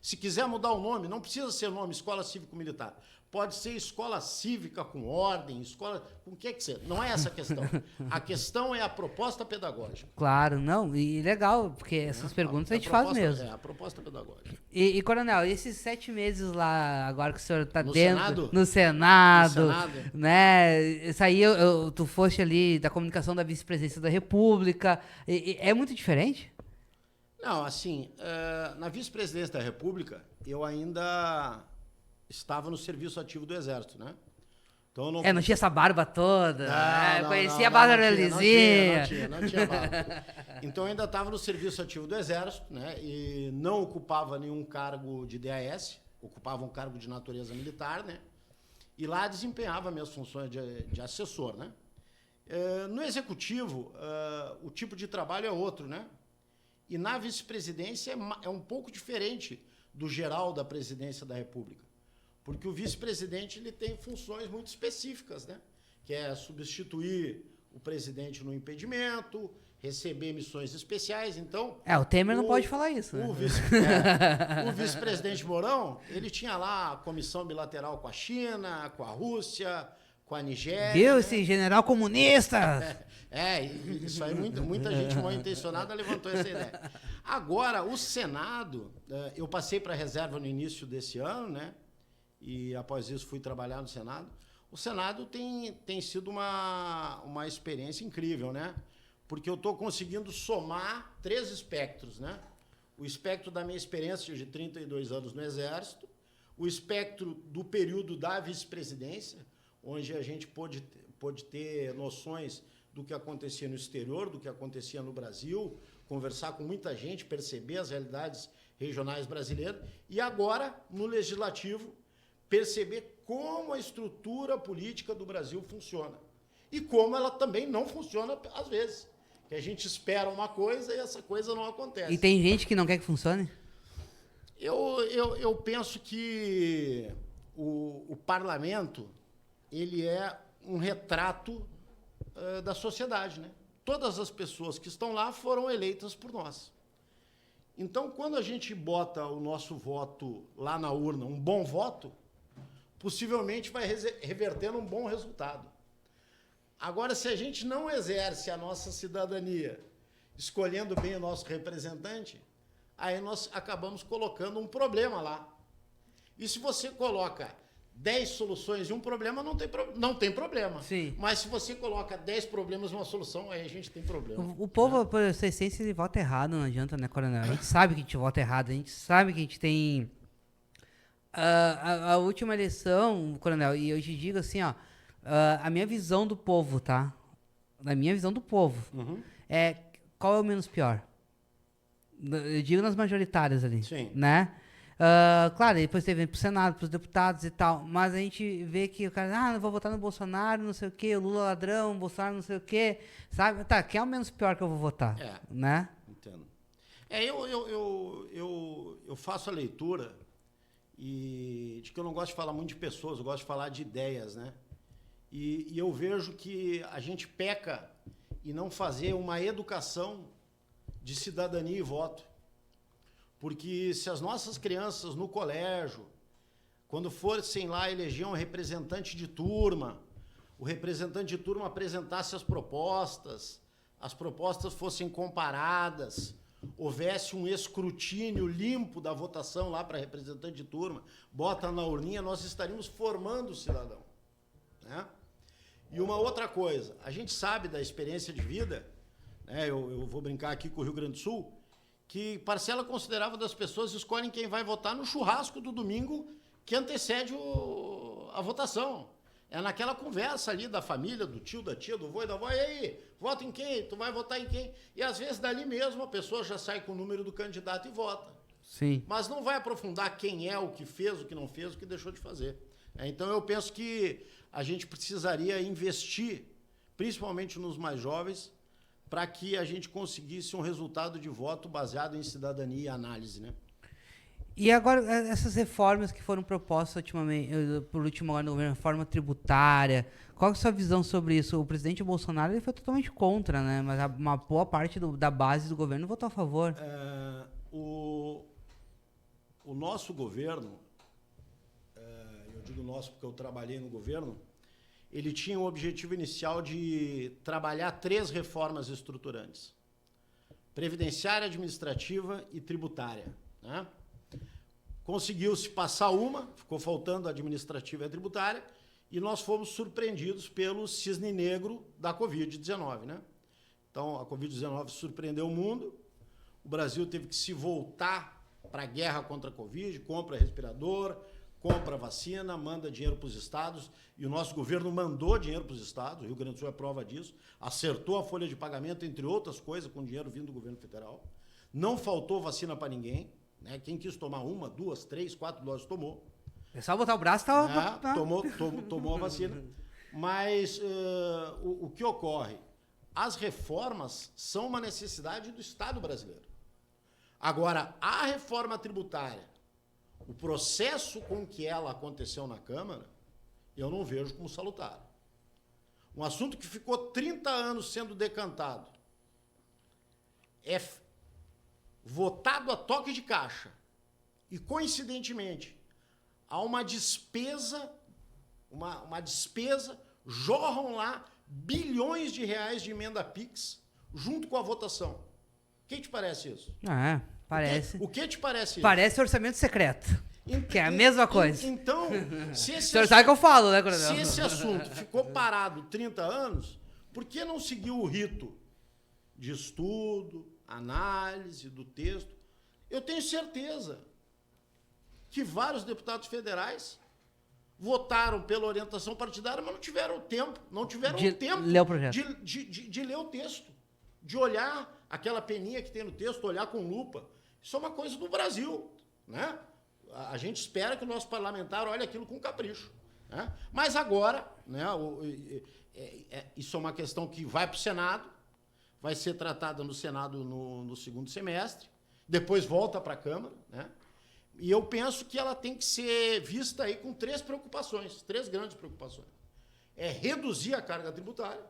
Speaker 3: Se quiser mudar o nome, não precisa ser nome Escola Cívico-Militar. Pode ser escola cívica com ordem, escola com o que seja. Não é essa a questão. A questão é a proposta pedagógica.
Speaker 1: Claro, não. E legal, porque essas perguntas a gente faz mesmo.
Speaker 3: A proposta pedagógica.
Speaker 1: E, Coronel, esses 7 meses lá, agora que o senhor está dentro...
Speaker 3: Senado?
Speaker 1: No Senado. Né? Isso aí, tu foste ali da comunicação da vice-presidência da República. É muito diferente?
Speaker 3: Não, assim, na vice-presidência da República, eu ainda estava no serviço ativo do Exército, né? Então,
Speaker 1: não tinha essa barba toda, conhecia a
Speaker 3: não
Speaker 1: barba
Speaker 3: lisinha. Não tinha barba. Então, ainda estava no serviço ativo do Exército, né? E não ocupava nenhum cargo de DAS, ocupava um cargo de natureza militar, né? E lá desempenhava minhas funções de assessor, né? No Executivo, o tipo de trabalho é outro, né? E na vice-presidência é um pouco diferente do geral da presidência da República. Porque o vice-presidente ele tem funções muito específicas, né? Que é substituir o presidente no impedimento, receber missões especiais. Então,
Speaker 1: o Temer não pode falar isso, né?
Speaker 3: O vice-presidente Mourão, ele tinha lá a comissão bilateral com a China, com a Rússia, com a Nigéria.
Speaker 1: Viu,
Speaker 3: né?
Speaker 1: esse general comunista?
Speaker 3: Isso aí muita gente mal intencionada levantou essa ideia. Agora, o Senado, eu passei para a reserva no início desse ano, né? E após isso fui trabalhar no Senado. O Senado tem sido uma experiência incrível, né? Porque eu estou conseguindo somar 3 espectros, né? O espectro da minha experiência de 32 anos no Exército, o espectro do período da vice-presidência, onde a gente pôde ter noções do que acontecia no exterior, do que acontecia no Brasil, conversar com muita gente, perceber as realidades regionais brasileiras, e agora, no Legislativo, perceber como a estrutura política do Brasil funciona. E como ela também não funciona às vezes. Que a gente espera uma coisa e essa coisa não acontece.
Speaker 1: E tem gente que não quer que funcione?
Speaker 3: Eu penso que o parlamento ele é um retrato da sociedade, né? Todas as pessoas que estão lá foram eleitas por nós. Então, quando a gente bota o nosso voto lá na urna, um bom voto, possivelmente vai reverter num bom resultado. Agora, se a gente não exerce a nossa cidadania, escolhendo bem o nosso representante, aí nós acabamos colocando um problema lá. E se você coloca 10 soluções e um problema, não tem problema.
Speaker 1: Sim.
Speaker 3: Mas se você coloca 10 problemas e uma solução, aí a gente tem problema.
Speaker 1: O povo, por sua essência, ele vota errado, não adianta, né, Coronel? A gente sabe que a gente vota errado, a gente sabe que a gente tem... A última eleição, Coronel, e eu te digo assim, ó, a minha visão do povo, tá? A minha visão do povo é qual é o menos pior? Eu digo nas majoritárias ali,
Speaker 3: Sim.
Speaker 1: né? Claro, depois teve pro Senado, pros deputados e tal, mas a gente vê que o cara, não vou votar no Bolsonaro, não sei o quê, o Lula ladrão, o Bolsonaro não sei o quê, sabe? Tá, quem é o menos pior que eu vou votar? Né?
Speaker 3: Entendo. Eu faço a leitura e de que eu não gosto de falar muito de pessoas, eu gosto de falar de ideias, né? E eu vejo que a gente peca em não fazer uma educação de cidadania e voto. Porque se as nossas crianças no colégio, quando fossem lá eleger um representante de turma, o representante de turma apresentasse as propostas fossem comparadas, houvesse um escrutínio limpo da votação lá para representante de turma, bota na urninha, nós estaríamos formando o cidadão, né? E uma outra coisa, a gente sabe da experiência de vida, né? Eu vou brincar aqui com o Rio Grande do Sul, que parcela considerável das pessoas escolhem quem vai votar no churrasco do domingo que antecede a votação. É naquela conversa ali da família, do tio, da tia, do vô e da avó, e aí, vota em quem? Tu vai votar em quem? E às vezes dali mesmo a pessoa já sai com o número do candidato e vota.
Speaker 1: Sim.
Speaker 3: Mas não vai aprofundar quem é, o que fez, o que não fez, o que deixou de fazer. Então eu penso que a gente precisaria investir, principalmente nos mais jovens, para que a gente conseguisse um resultado de voto baseado em cidadania e análise, né?
Speaker 1: E agora, essas reformas que foram propostas por último ano no governo, reforma tributária, qual é a sua visão sobre isso? O presidente Bolsonaro ele foi totalmente contra, né? Mas uma boa parte da base do governo votou a favor.
Speaker 3: O nosso governo, eu digo nosso porque eu trabalhei no governo, ele tinha o objetivo inicial de trabalhar 3 reformas estruturantes: previdenciária, administrativa e tributária, né? Conseguiu-se passar uma, ficou faltando a administrativa e a tributária, e nós fomos surpreendidos pelo cisne negro da Covid-19, né? Então, a Covid-19 surpreendeu o mundo, o Brasil teve que se voltar para a guerra contra a Covid, compra respirador, compra vacina, manda dinheiro para os estados, e o nosso governo mandou dinheiro para os estados, o Rio Grande do Sul é prova disso, acertou a folha de pagamento, entre outras coisas, com dinheiro vindo do governo federal. Não faltou vacina para ninguém, né? Quem quis tomar 1, 2, 3, 4 doses tomou.
Speaker 1: É só botar o braço e tá.
Speaker 3: Tomou a vacina. Mas o que ocorre? As reformas são uma necessidade do Estado brasileiro. Agora, a reforma tributária, o processo com que ela aconteceu na Câmara, eu não vejo como salutar. Um assunto que ficou 30 anos sendo decantado, é votado a toque de caixa e, coincidentemente, há uma despesa, jorram lá bilhões de reais de emenda PIX junto com a votação. O que te parece isso?
Speaker 1: Parece.
Speaker 3: O que te parece isso?
Speaker 1: Parece orçamento secreto. Que é a mesma coisa.
Speaker 3: Então, se esse
Speaker 1: o senhor sabe o que eu falo, né, Coronel?
Speaker 3: Se esse assunto ficou parado 30 anos, por que não seguiu o rito de estudo, análise do texto? Eu tenho certeza que vários deputados federais votaram pela orientação partidária, mas não tiveram tempo,
Speaker 1: ler o projeto.
Speaker 3: De ler o texto, de olhar aquela peninha que tem no texto, olhar com lupa. Isso é uma coisa do Brasil, né? A gente espera que o nosso parlamentar olhe aquilo com capricho, né? Mas agora, né, isso é uma questão que vai para o Senado, vai ser tratada no Senado no segundo semestre, depois volta para a Câmara, né? E eu penso que ela tem que ser vista aí com três grandes preocupações. É reduzir a carga tributária.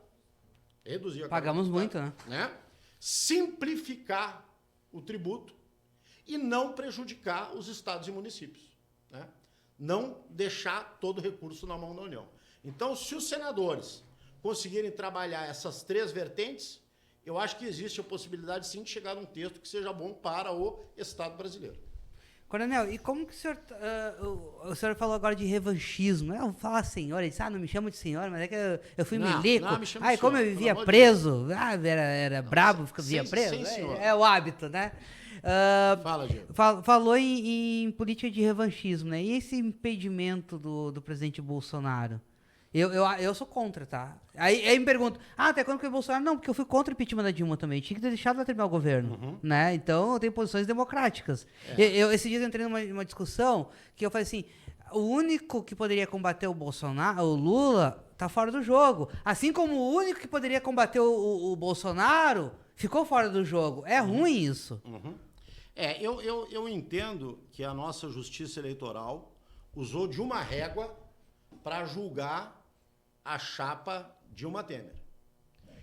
Speaker 1: Pagamos muito,
Speaker 3: né? Simplificar o tributo e não prejudicar os estados e municípios, né? Não deixar todo o recurso na mão da União. Então, se os senadores conseguirem trabalhar essas três vertentes, eu acho que existe a possibilidade, sim, de chegar num texto que seja bom para o Estado brasileiro.
Speaker 1: Coronel, e como que o senhor... o senhor falou agora de revanchismo, né? Eu vou falar senhora, ele disse, não me chama de senhora, mas é que eu fui milico.
Speaker 3: Não, me chama de
Speaker 1: como
Speaker 3: senhora,
Speaker 1: eu vivia
Speaker 3: pelo
Speaker 1: preso, era brabo, vivia
Speaker 3: sim,
Speaker 1: preso.
Speaker 3: sim,
Speaker 1: É o hábito, né?
Speaker 3: Fala, Diego.
Speaker 1: Falou em política de revanchismo, né? E esse impedimento do presidente Bolsonaro? Eu sou contra, tá? Aí me pergunto, até quando que o Bolsonaro? Não, porque eu fui contra o impeachment da Dilma também. Tinha que ter deixado ela terminar o governo, né? Então, eu tenho posições democráticas. Esse dia eu entrei numa discussão que eu falei assim, o único que poderia combater o Bolsonaro, o Lula, tá fora do jogo. Assim como o único que poderia combater o Bolsonaro ficou fora do jogo. É ruim isso.
Speaker 3: Eu entendo que a nossa justiça eleitoral usou de uma régua para julgar a chapa Dilma Temer.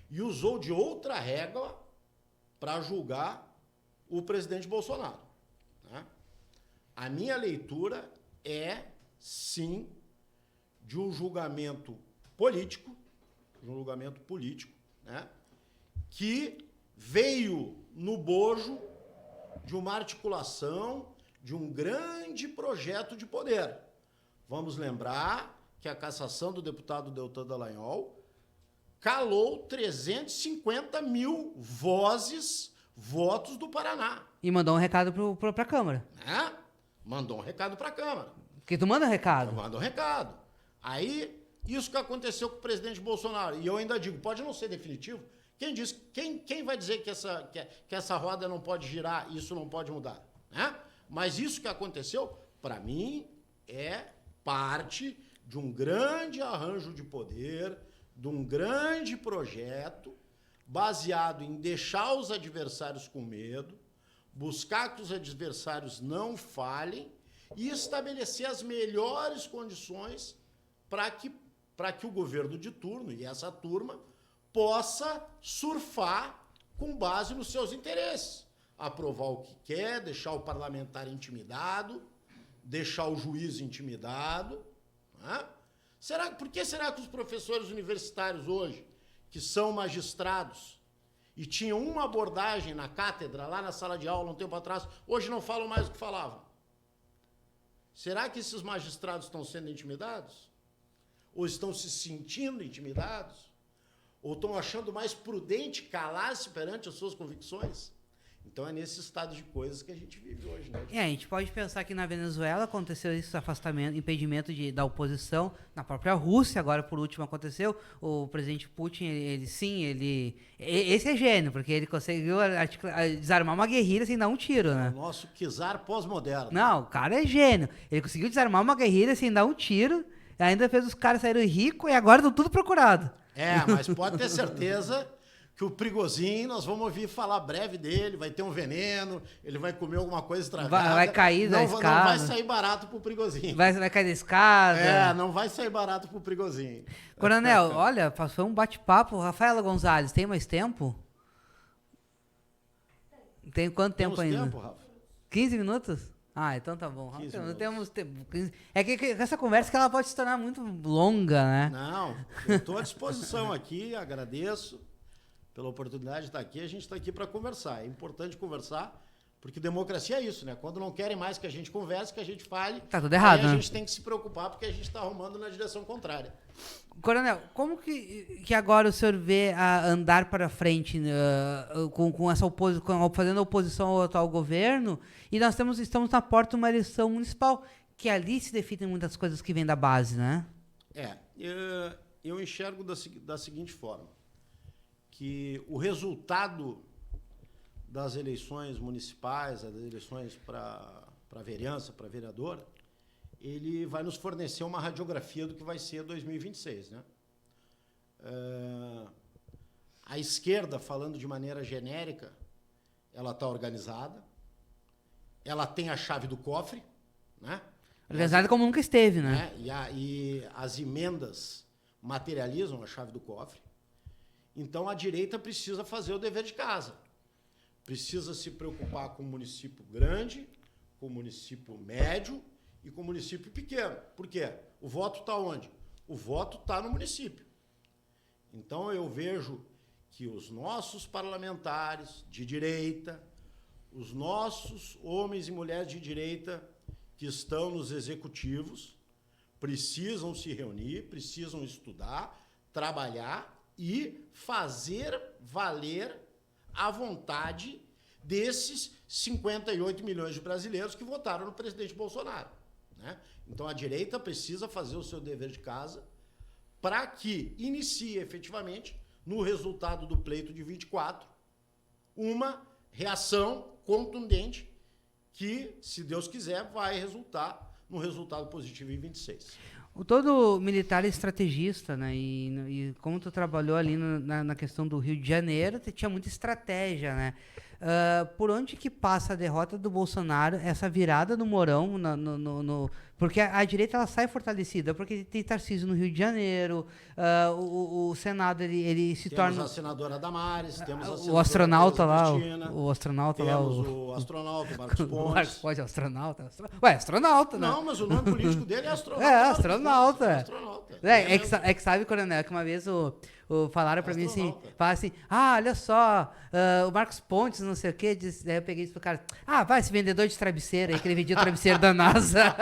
Speaker 3: E usou de outra régua para julgar o presidente Bolsonaro, né? A minha leitura é, sim, de um julgamento político, né, que veio no bojo de uma articulação de um grande projeto de poder. Vamos lembrar que a cassação do deputado Deltan Dallagnol calou 350 mil votos do Paraná.
Speaker 1: E mandou um recado para a Câmara.
Speaker 3: Né? Mandou um recado para a Câmara.
Speaker 1: Porque tu manda recado.
Speaker 3: Eu mando um recado. Aí, isso que aconteceu com o presidente Bolsonaro, e eu ainda digo, pode não ser definitivo, quem vai dizer que essa roda não pode girar, isso não pode mudar? Né? Mas isso que aconteceu, para mim, é parte de um grande arranjo de poder, de um grande projeto, baseado em deixar os adversários com medo, buscar que os adversários não falhem e estabelecer as melhores condições para que o governo de turno e essa turma possa surfar com base nos seus interesses. Aprovar o que quer, deixar o parlamentar intimidado, deixar o juiz intimidado. Né? Por que será que os professores universitários hoje, que são magistrados, e tinham uma abordagem na cátedra, lá na sala de aula, um tempo atrás, hoje não falam mais o que falavam? Será que esses magistrados estão sendo intimidados? Ou estão se sentindo intimidados? Ou estão achando mais prudente calar-se perante as suas convicções? Então é nesse estado de coisas que a gente vive hoje, né?
Speaker 1: A gente pode pensar que na Venezuela aconteceu esse afastamento, impedimento da oposição, na própria Rússia, agora por último aconteceu, o presidente Putin, esse é gênio, porque ele conseguiu desarmar uma guerrilha sem dar um tiro, né?
Speaker 3: O nosso czar pós-moderno.
Speaker 1: Não, o cara é gênio, ele conseguiu desarmar uma guerrilha sem dar um tiro, ainda fez os caras saírem ricos e agora estão tudo procurado.
Speaker 3: Mas pode ter certeza que o Prigozhin, nós vamos ouvir falar breve dele, vai ter um veneno, ele vai comer alguma coisa estragada.
Speaker 1: Vai cair da escada.
Speaker 3: Não vai sair barato pro Prigozhin.
Speaker 1: Vai cair da escada.
Speaker 3: Não vai sair barato pro Prigozhin.
Speaker 1: Coronel, olha, foi um bate-papo. Rafaela Gonzalez, tem mais tempo? Tem quanto tempo ainda?
Speaker 3: Tempo, Rafa?
Speaker 1: 15 minutos? Então tá bom.
Speaker 3: 15
Speaker 1: não
Speaker 3: minutos.
Speaker 1: temos tempo. É que essa conversa que ela pode se tornar muito longa, né?
Speaker 3: Não, eu estou à disposição aqui, agradeço pela oportunidade de estar aqui. A gente está aqui para conversar. É importante conversar, porque democracia é isso, né? Quando não querem mais que a gente converse, que a gente fale,
Speaker 1: tá tudo errado,
Speaker 3: aí a
Speaker 1: né?
Speaker 3: gente tem que se preocupar, porque a gente está arrumando na direção contrária.
Speaker 1: Coronel, como que agora o senhor vê a andar para frente com essa fazendo oposição ao atual governo? E nós estamos na porta de uma eleição municipal, que ali se definem muitas coisas que vêm da base, né?
Speaker 3: Eu enxergo da seguinte forma, que o resultado das eleições municipais, das eleições para vereança, para vereadora, ele vai nos fornecer uma radiografia do que vai ser 2026, né? A esquerda, falando de maneira genérica, ela está organizada, ela tem a chave do cofre, né?
Speaker 1: Organizada como nunca esteve, né?
Speaker 3: E as emendas materializam a chave do cofre. Então a direita precisa fazer o dever de casa. Precisa se preocupar com o município grande, com o município médio e com o município pequeno. Por quê? O voto está onde? O voto está no município. Então eu vejo que os nossos parlamentares de direita, os nossos homens e mulheres de direita que estão nos executivos, precisam se reunir, precisam estudar, trabalhar e fazer valer a vontade desses 58 milhões de brasileiros que votaram no presidente Bolsonaro, né? Então a direita precisa fazer o seu dever de casa para que inicie efetivamente, no resultado do pleito de 24, uma reação contundente que, se Deus quiser, vai resultar num resultado positivo em 26.
Speaker 1: Todo militar é estrategista, né? E como tu trabalhou ali na questão do Rio de Janeiro, tu tinha muita estratégia, né? Por onde que passa a derrota do Bolsonaro, essa virada do Mourão, porque a direita ela sai fortalecida, porque tem Tarcísio no Rio de Janeiro, o Senado ele se torna...
Speaker 3: Temos a senadora Damares, temos a senadora
Speaker 1: o astronauta lá,
Speaker 3: Cristina,
Speaker 1: o astronauta lá...
Speaker 3: temos o astronauta, o Marcos Pontes.
Speaker 1: Marcos Pontes, astronauta. Ué, astronauta, né?
Speaker 3: Não, mas o nome político dele é astronauta.
Speaker 1: Astronauta.
Speaker 3: Astronauta.
Speaker 1: É que sabe, Coronel, que uma vez falaram pra mim assim, falaram assim, olha só, o Marcos Pontes, não sei o quê, daí eu peguei e disse pro cara, vai, esse vendedor de travesseiro aí, que ele vendia o travesseiro da NASA.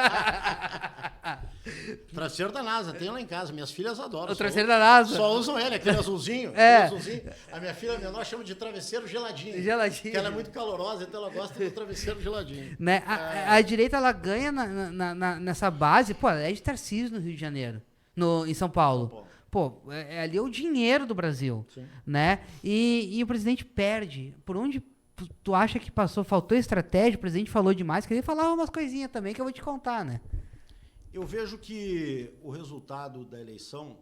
Speaker 3: Travesseiro da NASA, tem lá em casa, minhas filhas adoram.
Speaker 1: O travesseiro da NASA.
Speaker 3: Só usam ele, aquele azulzinho. A minha filha menor chama de travesseiro geladinho.
Speaker 1: Geladinho.
Speaker 3: Porque ela é muito calorosa, então ela gosta do travesseiro geladinho.
Speaker 1: Né? A direita, ela ganha nessa base, ela é de Tarcísio no Rio de Janeiro, em São Paulo. Ali é o dinheiro do Brasil. Sim. Né? E o presidente perde. Por onde tu acha que faltou estratégia? O presidente falou demais, queria falar umas coisinhas também que eu vou te contar, né?
Speaker 3: Eu vejo que o resultado da eleição,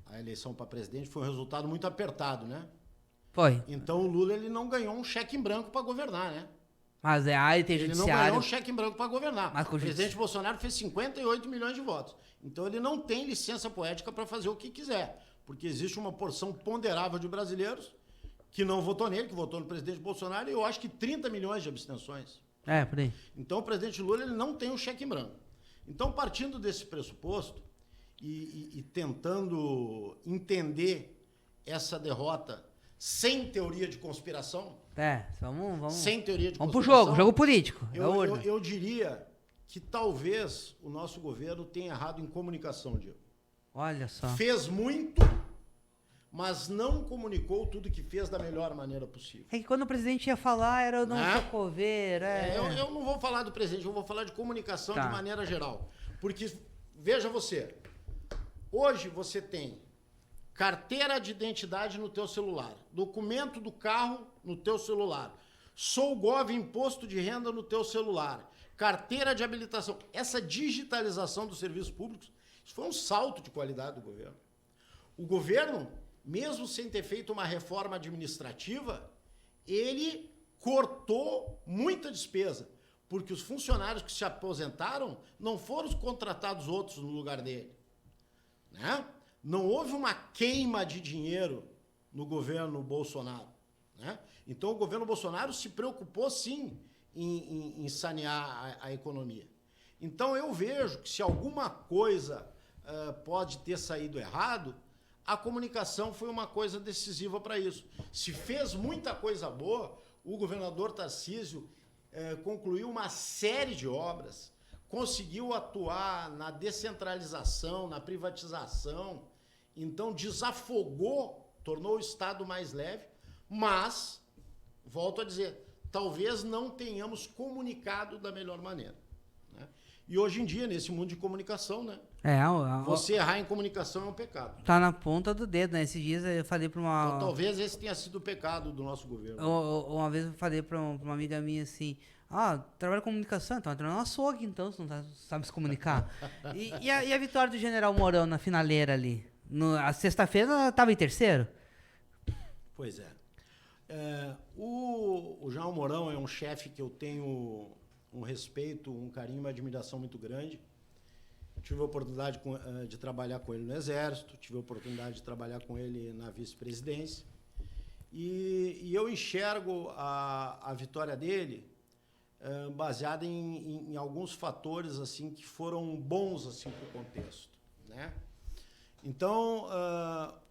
Speaker 3: a eleição para presidente, foi um resultado muito apertado, né?
Speaker 1: Foi.
Speaker 3: Então o Lula ele não ganhou um cheque em branco para governar, né?
Speaker 1: Mas ele tem judiciário.
Speaker 3: Ele não ganhou um cheque em branco para governar.
Speaker 1: Mas
Speaker 3: o presidente Bolsonaro fez 58 milhões de votos. Então ele não tem licença poética para fazer o que quiser, porque existe uma porção ponderável de brasileiros que não votou nele, que votou no presidente Bolsonaro, e eu acho que 30 milhões de abstenções.
Speaker 1: Por aí.
Speaker 3: Então o presidente Lula ele não tem um cheque em branco. Então, partindo desse pressuposto e tentando entender essa derrota sem teoria de conspiração...
Speaker 1: vamos...
Speaker 3: Sem teoria de
Speaker 1: conspiração...
Speaker 3: Vamos
Speaker 1: pro jogo político.
Speaker 3: Eu diria que talvez o nosso governo tenha errado em comunicação, Diego.
Speaker 1: Olha só.
Speaker 3: Fez muito, mas não comunicou tudo que fez da melhor maneira possível.
Speaker 1: É que quando o presidente ia falar, era não socorrer.
Speaker 3: Eu não vou falar do presidente, eu vou falar de comunicação de maneira geral. Porque, veja você, hoje você tem carteira de identidade no teu celular, documento do carro no teu celular, Solgov, imposto de renda no teu celular, carteira de habilitação. Essa digitalização dos serviços públicos, isso foi um salto de qualidade do governo. O governo, mesmo sem ter feito uma reforma administrativa, ele cortou muita despesa, porque os funcionários que se aposentaram não foram contratados outros no lugar dele, né? Não houve uma queima de dinheiro no governo Bolsonaro, né? Então o governo Bolsonaro se preocupou sim em sanear a economia. Então eu vejo que se alguma coisa pode ter saído errado, a comunicação foi uma coisa decisiva para isso. Se fez muita coisa boa, o governador Tarcísio concluiu uma série de obras, conseguiu atuar na descentralização, na privatização, então desafogou, tornou o Estado mais leve, mas, volto a dizer, talvez não tenhamos comunicado da melhor maneira, né? E hoje em dia, nesse mundo de comunicação, né? Você errar em comunicação é um pecado.
Speaker 1: Tá na ponta do dedo, né? Esses dias eu falei para uma...
Speaker 3: Então, talvez esse tenha sido o pecado do nosso governo.
Speaker 1: Uma vez eu falei para uma amiga minha assim, trabalha com comunicação, então entra no açougue, então, você não sabe se comunicar. e a vitória do General Mourão na finaleira ali? A sexta-feira estava em terceiro?
Speaker 3: Pois é. O General Mourão é um chefe que eu tenho um respeito, um carinho, uma admiração muito grande. Tive a oportunidade de trabalhar com ele no Exército, tive a oportunidade de trabalhar com ele na vice-presidência. E eu enxergo a vitória dele baseada em alguns fatores assim, que foram bons assim, para o contexto, né? Então,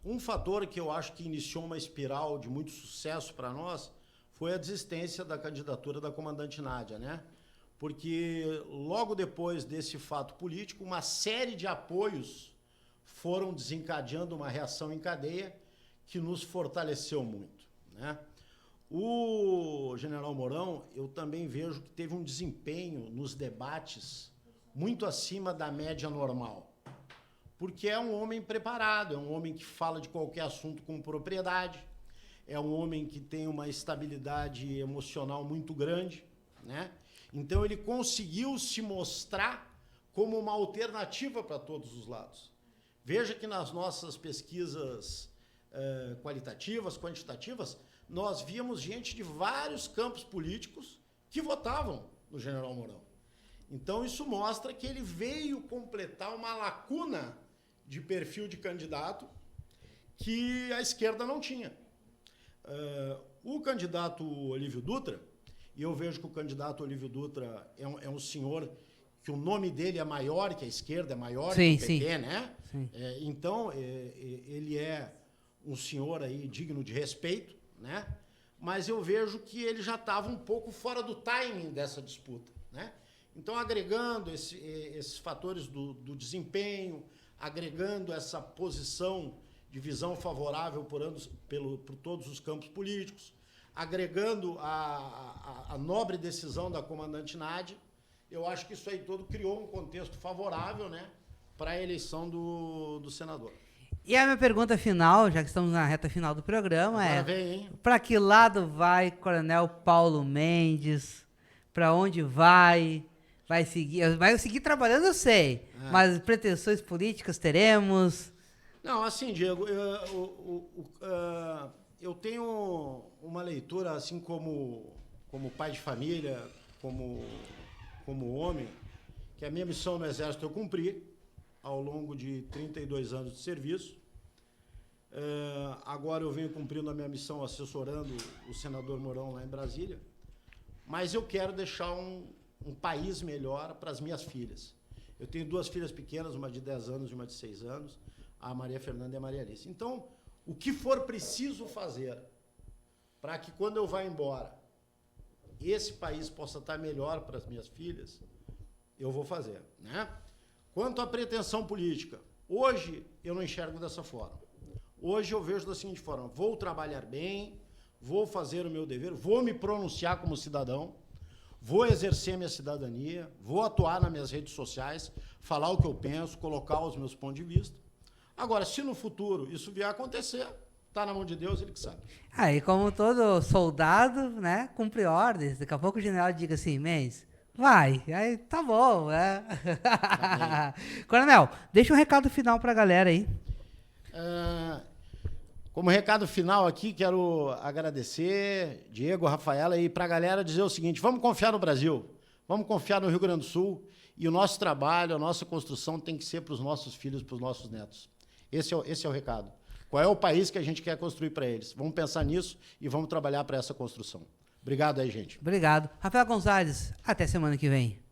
Speaker 3: um fator que eu acho que iniciou uma espiral de muito sucesso para nós foi a desistência da candidatura da comandante Nádia, né? Porque logo depois desse fato político, uma série de apoios foram desencadeando uma reação em cadeia que nos fortaleceu muito, né? O General Mourão, eu também vejo que teve um desempenho nos debates muito acima da média normal, porque é um homem preparado, é um homem que fala de qualquer assunto com propriedade, é um homem que tem uma estabilidade emocional muito grande, né? Então ele conseguiu se mostrar como uma alternativa para todos os lados. Veja que nas nossas pesquisas qualitativas, quantitativas, nós víamos gente de vários campos políticos que votavam no General Mourão. Então isso mostra que ele veio completar uma lacuna de perfil de candidato que a esquerda não tinha. O candidato Olívio Dutra, e eu vejo que o candidato Olívio Dutra é um senhor que o nome dele é maior que a esquerda, é maior que o PT, né? Então, ele é um senhor aí digno de respeito, né? Mas eu vejo que ele já estava um pouco fora do timing dessa disputa, né? Então, agregando esses fatores do desempenho, agregando essa posição de visão favorável por todos os campos políticos, agregando a nobre decisão da comandante Nádia, eu acho que isso aí todo criou um contexto favorável, né, para a eleição do senador.
Speaker 1: E a minha pergunta final, já que estamos na reta final do programa,
Speaker 3: Agora
Speaker 1: para que lado vai Coronel Paulo Mendes? Para onde vai? Vai seguir trabalhando, eu sei, mas pretensões políticas teremos?
Speaker 3: Não, assim, Diego, eu tenho uma leitura, assim como pai de família, como homem, que a minha missão no Exército eu cumpri ao longo de 32 anos de serviço. Agora eu venho cumprindo a minha missão assessorando o senador Mourão lá em Brasília, mas eu quero deixar um país melhor para as minhas filhas. Eu tenho 2 filhas pequenas, uma de 10 anos e uma de 6 anos, a Maria Fernanda e a Maria Alice. Então, o que for preciso fazer para que quando eu vá embora, esse país possa estar melhor para as minhas filhas, eu vou fazer, né? Quanto à pretensão política, hoje eu não enxergo dessa forma. Hoje eu vejo da seguinte forma: vou trabalhar bem, vou fazer o meu dever, vou me pronunciar como cidadão, vou exercer minha cidadania, vou atuar nas minhas redes sociais, falar o que eu penso, colocar os meus pontos de vista. Agora, se no futuro isso vier a acontecer, está na mão de Deus, ele que sabe.
Speaker 1: Aí, como todo soldado, né, cumpre ordens. Daqui a pouco o general diga assim, Mendes, vai. Aí, tá bom, né? Coronel, deixa um recado final para a galera aí.
Speaker 3: Como recado final aqui, quero agradecer, Diego, Rafaela, e para a galera dizer o seguinte: vamos confiar no Brasil, vamos confiar no Rio Grande do Sul, e o nosso trabalho, a nossa construção tem que ser para os nossos filhos, para os nossos netos. Esse é o recado. Qual é o país que a gente quer construir para eles? Vamos pensar nisso e vamos trabalhar para essa construção. Obrigado aí, gente.
Speaker 1: Obrigado. Rafael Gonzalez, até semana que vem.